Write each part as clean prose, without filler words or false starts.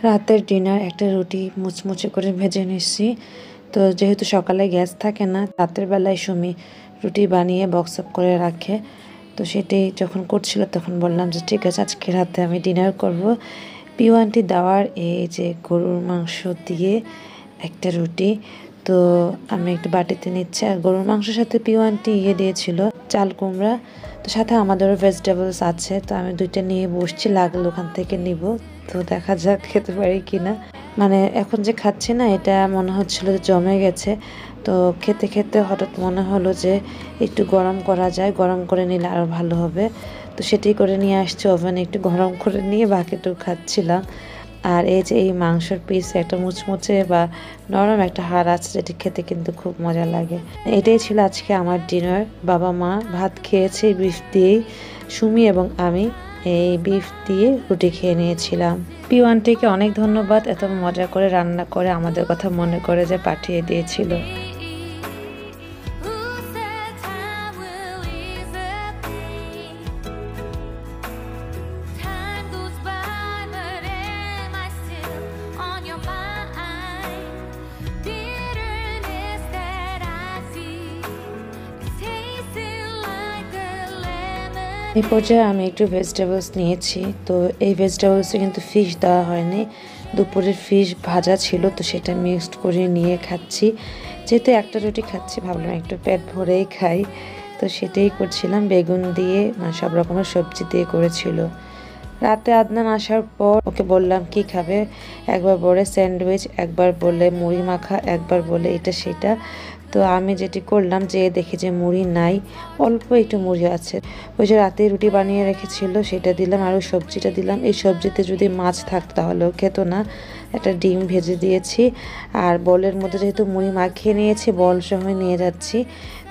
রাতের ডিনার একটা রুটি মুচমুচে করে ভেজে নিচ্ছি। তো যেহেতু সকালে গ্যাস থাকে না, রাতের বেলায় সুমি রুটি বানিয়ে বক্স আপ করে রাখে। তো সেটাই যখন করছিল তখন বললাম যে ঠিক আছে, আজকে রাতে আমি ডিনার করব। পিওয়ানটি দেওয়ার এই যে গরুর মাংস দিয়ে একটা রুটি। তো আমি একটু বাটিতে নিচ্ছি, আর গরুর মাংসের সাথে পিওয়ানটি দিয়েছিল চাল কুমড়া। তো সাথে আমাদেরও ভেজিটেবলস আছে, তো আমি দুইটা নিয়ে বসছি, লাগলো ওখান থেকে নিব। তো দেখা যাক খেতে পারি কিনা। মানে এখন যে খাচ্ছি না, এটা মনে হচ্ছিল যে জমে গেছে। তো খেতে খেতে হঠাৎ মনে হলো যে একটু গরম করা যায়, গরম করে নিলে আরও ভালো হবে। তো সেটাই করে নিয়ে আসছে ওভেনে, একটু গরম করে নিয়ে বাকিটুকু খাচ্ছিলাম। আর এই যে এই মাংসের পিস একটা মুচমুচে বা নরম একটা হাড় আছে, যেটি খেতে কিন্তু খুব মজা লাগে। এটাই ছিল আজকে আমার ডিনার। বাবা মা ভাত খেয়েছে বিফ দিয়েই, সুমি এবং আমি এই বিফ দিয়ে রুটি খেয়ে নিয়েছিলাম। পিওয়ানটিকে অনেক ধন্যবাদ, এত মজা করে রান্না করে আমাদের কথা মনে করে যে পাঠিয়ে দিয়েছিল। এই পর্যায়ে আমি একটু ভেজিটেবলস নিয়েছি। তো এই ভেজিটেবলসে কিন্তু ফিশ দেওয়া হয়নি, দুপুরের ফিশ ভাজা ছিল, তো সেটা মিক্সড করে নিয়ে খাচ্ছি। যেহেতু একটা রুটি খাচ্ছি, ভাবলাম একটু পেট ভরেই খাই। তো সেটাই করছিলাম, বেগুন দিয়ে মানে সব রকমের সবজি দিয়ে করেছিল। রাতে আদনান আসার পর ওকে বললাম কি খাবে, একবার বলে স্যান্ডউইচ, একবার বলে মুড়ি মাখা, একবার বলে এটা সেটা। তো আমি যেটি করলাম, যে দেখি যে মুড়ি নাই, অল্প একটু মুড়ি আছে, ওই যে রাতে রুটি বানিয়ে রেখেছিল সেটা দিলাম, আর ওই সবজিটা দিলাম। এই সবজিতে যদি মাছ থাকতো তাহলেও খেত না। একটা ডিম ভেজে দিয়েছি, আর বলের মধ্যে যেহেতু মুড়ি মাখিয়ে নিয়েছি, বল সহ নিয়ে যাচ্ছি।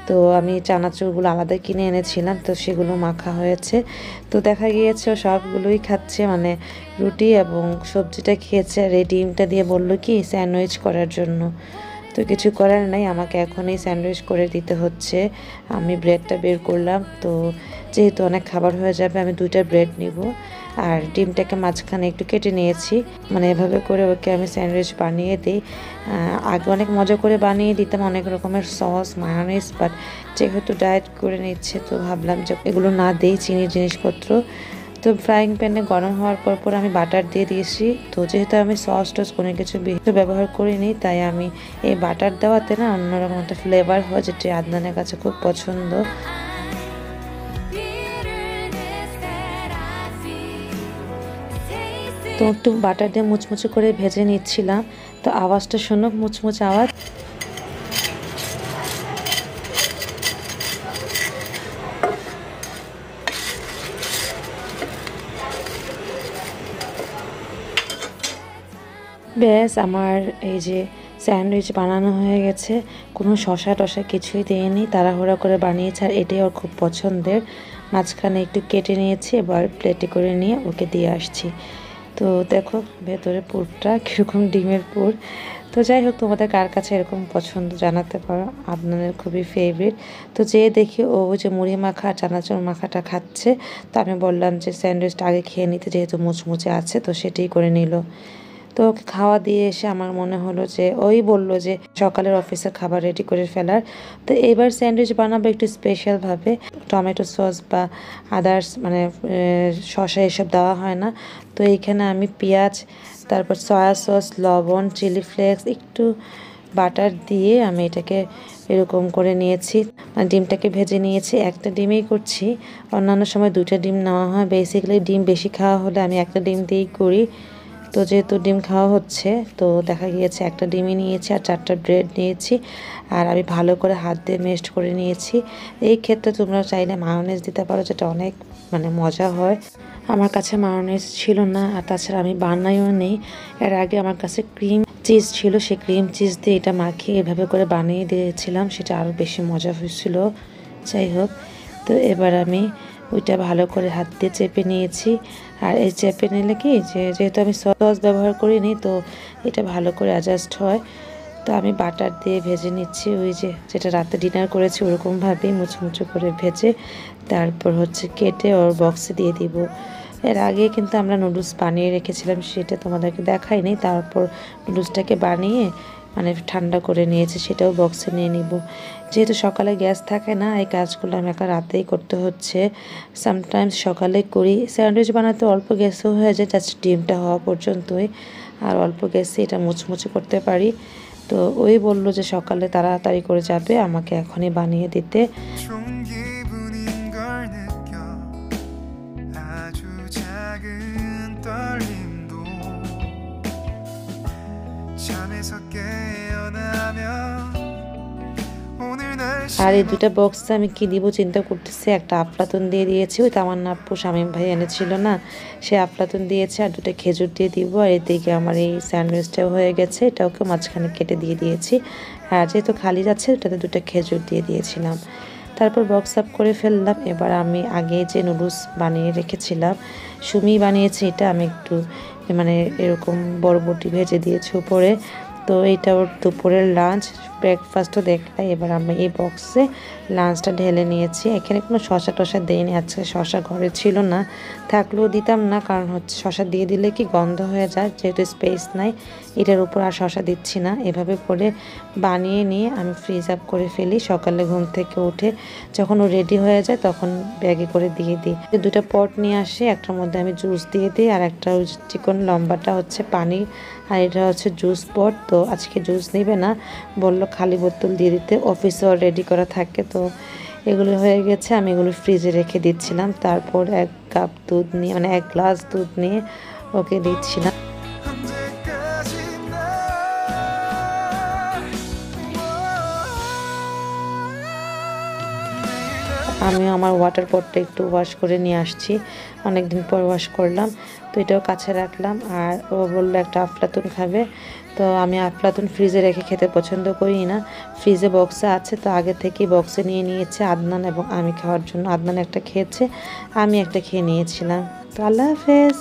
তো আমি চানাচুরগুলো আলাদা কিনে এনেছিলাম, তো সেগুলো মাখা হয়েছে। তো দেখা গিয়েছে ও সবগুলোই খাচ্ছে, মানে রুটি এবং সবজিটা খেয়েছে। আর এই ডিমটা দিয়ে বললো কি স্যান্ডউইচ করার জন্য। তো কিছু করার নাই, আমাকে এখন এই স্যান্ডউইচ করে দিতে হচ্ছে। আমি ব্রেডটা বের করলাম, তো যেহেতু অনেক খাবার হয়ে যাবে আমি দুইটা ব্রেড নিব। আর ডিমটাকে মাঝখানে একটু কেটে নিয়েছি, মানে এভাবে করে ওকে আমি স্যান্ডউইচ বানিয়ে দিই। আগে অনেক মজা করে বানিয়ে দিতাম, অনেক রকমের সস মায়োনিজ, বাট যেহেতু ডায়েট করে নিচ্ছে তো ভাবলাম যে এগুলো না দিই, চিনির জিনিসপত্র। তো ফ্রাইং প্যানে গরম হওয়ার পর আমি বাটার দিয়ে দিয়েছি। তো যেহেতু আমি সস টস কোনো কিছু ব্যবহার করিনি, তাই আমি এই বাটার দেওয়াতে না অন্যরকম একটা ফ্লেভার হয়, যেটি আদনানের কাছে খুব পছন্দ। তো একটু বাটার দিয়ে মুচমুচে করে ভেজে নিচ্ছিলাম। তো আওয়াজটা শুনুক, মুচমুচে আওয়াজ। ব্যাস আমার এই যে স্যান্ডউইচ বানানো হয়ে গেছে। কোনো শসা টসা কিছুই দিইনি, তাড়াহুড়া করে বানিয়েছে, আর এটাই ওর খুব পছন্দের। মাঝখানে একটু কেটে নিয়েছি, এবার প্লেটে করে নিয়ে ওকে দিয়ে আসছি। তো দেখো ভেতরে পুরটা কীরকম, ডিমের পুর। তো যাই হোক, তোমাদের কার কাছে এরকম পছন্দ জানাতে পারো, আপনাদের খুবই ফেভারিট। তো যেয়ে দেখি ও যে মুড়ি মাখা চানাচুর মাখাটা খাচ্ছে। তো আমি বললাম যে স্যান্ডউইচটা আগে খেয়ে নিতে, যেহেতু মুচমুচে আছে। তো সেটাই করে নিল। তো ওকে খাওয়া দিয়ে এসে আমার মনে হলো যে ওই বলল যে সকালের অফিসের খাবার রেডি করে ফেলার। তো এবার স্যান্ডউইচ বানাবো একটু স্পেশালভাবে, টমেটো সস বা আদার্স মানে শসা এসব দেওয়া হয় না। তো এইখানে আমি পেঁয়াজ, তারপর সয়া সস, লবণ, চিলি ফ্লেক্স, একটু বাটার দিয়ে আমি এটাকে এরকম করে নিয়েছি। ডিমটাকে ভেজে নিয়েছি, একটা ডিমেই করছি, অন্যান্য সময় দুইটা ডিম নেওয়া হয়। বেসিক্যালি ডিম বেশি খাওয়া হলে আমি একটা ডিম দিয়েই করি। তো যেহেতু ডিম খাওয়া হচ্ছে, তো দেখা গিয়েছে একটা ডিমই নিয়েছি, আর 4টা ব্রেড নিয়েছি, আর আমি ভালো করে হাত দিয়ে মেস্ট করে নিয়েছি। এই ক্ষেত্রে তোমরা চাইলে মায়োনেজ দিতে পারো, যেটা অনেক মানে মজা হয়। আমার কাছে মায়োনেজ ছিল না, আর তাছাড়া আমি বানাইও নেই। এর আগে আমার কাছে ক্রিম চিজ ছিল, সেই ক্রিম চিজ দিয়ে এটা মাখিয়ে এভাবে করে বানিয়ে দিয়েছিলাম, সেটা আরও বেশি মজা হয়েছিল। যাই হোক, তো এবার আমি ওইটা ভালো করে হাত দিয়ে চেপে নিয়েছি। আর এই চেপে নিলে কি যেহেতু আমি সস ব্যবহার করিনি, তো এটা ভালো করে অ্যাডজাস্ট হয়। তো আমি বাটার দিয়ে ভেজে নিচ্ছি, ওই যেটা রাতে ডিনার করেছি ওরকমভাবেই মুচমুচো করে ভেজে, তারপর হচ্ছে কেটে ওর বক্সে দিয়ে দিব। এর আগে কিন্তু আমরা নুডলস বানিয়ে রেখেছিলাম, সেটা তোমাদেরকে দেখাইনি। তারপর নুডলসটাকে বানিয়ে মানে ঠান্ডা করে নিয়েছি, সেটাও বক্সে নিয়ে নিব। যেহেতু সকালে গ্যাস থাকে না, এই কাজগুলো আমি একটা রাতেই করতে হচ্ছে। সামটাইমস সকালে করি। স্যান্ডউইচ বানাতে অল্প গ্যাসও হয়ে যায়, জাস্ট ডিমটা হওয়া পর্যন্তই। আর অল্প গ্যাসে এটা মুচমুচে করতে পারি। তো ওই বললো যে সকালে তাড়াতাড়ি করে যাবে, আমাকে এখনই বানিয়ে দিতে। আর এই দুইটা বক্সে আমি কি দিব চিন্তা করতেছি। একটা আফলাতুন দিয়ে দিয়েছি, ওই তামান্না আপু শামীম ভাই এনেছিল না, সে আফলাতুন দিয়েছে। আর দুটো খেজুর দিয়ে দিব। আর এদিকে আমার এই স্যান্ডউইচটাও হয়ে গেছে, এটাওকে মাঝখানে কেটে দিয়ে দিয়েছি। আর যেহেতু খালি যাচ্ছে, ওটাতে দুটো খেজুর দিয়ে দিয়েছিলাম। তারপর বক্স আপ করে ফেললাম। এবার আমি আগে যে নুডলস বানিয়ে রেখেছিলাম, সুমি বানিয়েছে এটা, আমি একটু মানে এরকম বরবটি ভেজে দিয়েছি উপরে। তো এইটা ওর দুপুরের লাঞ্চ, ব্রেকফাস্টও দেখলাই। এবার আমি এই বক্সে লাঞ্চটা ঢেলে নিয়েছি। এখানে কোনো শশা টশা দেয়নি, আজকে শশা ঘরে ছিল না, থাকলেও দিতাম না, কারণ হচ্ছে শশা দিয়ে দিলে কি গন্ধ হয়ে যায়, যেহেতু স্পেস নাই। এটার উপর আর শশা দিচ্ছি না। এভাবে করে বানিয়ে নিয়ে আমি ফ্রিজ আপ করে ফেলি। সকালে ঘুম থেকে উঠে যখন ও রেডি হয়ে যায় তখন ব্যাগে করে দিয়ে দিই। দুটো পট নিয়ে আসি, একটার মধ্যে আমি জুস দিয়ে দিই, আর একটা চিকন লম্বাটা হচ্ছে পানি, আর এটা হচ্ছে জুস পট। তো আজকে জুস নেবে না, বললো খালি বোতল দিয়ে দিতে, অফিসে রেডি করা থাকে। তো এগুলো হয়ে গেছে, আমি এগুলো ফ্রিজে রেখে দিচ্ছিলাম। তারপর 1 কাপ দুধ নিয়ে মানে 1 গ্লাস দুধ নিয়ে ওকে দিচ্ছিলাম। আমি আমার ওয়াটার পটটা একটু ওয়াশ করে নিয়ে আসছি, অনেক দিন পর ওয়াশ করলাম। তো এটাও কাছে রাখলাম। আর ও বললো একটা আফলাতুন খাবে, তো আমি আফলাতুন ফ্রিজে রেখে খেতে পছন্দ করি না, ফ্রিজে বক্সে আছে। তো আগে থেকেই বক্সে নিয়ে নিয়েছে আদনান এবং আমি খাওয়ার জন্য। আদনান একটা খেয়েছে, আমি একটা খেয়ে নিয়েছিলাম। তো আল্লাহ হাফেজ।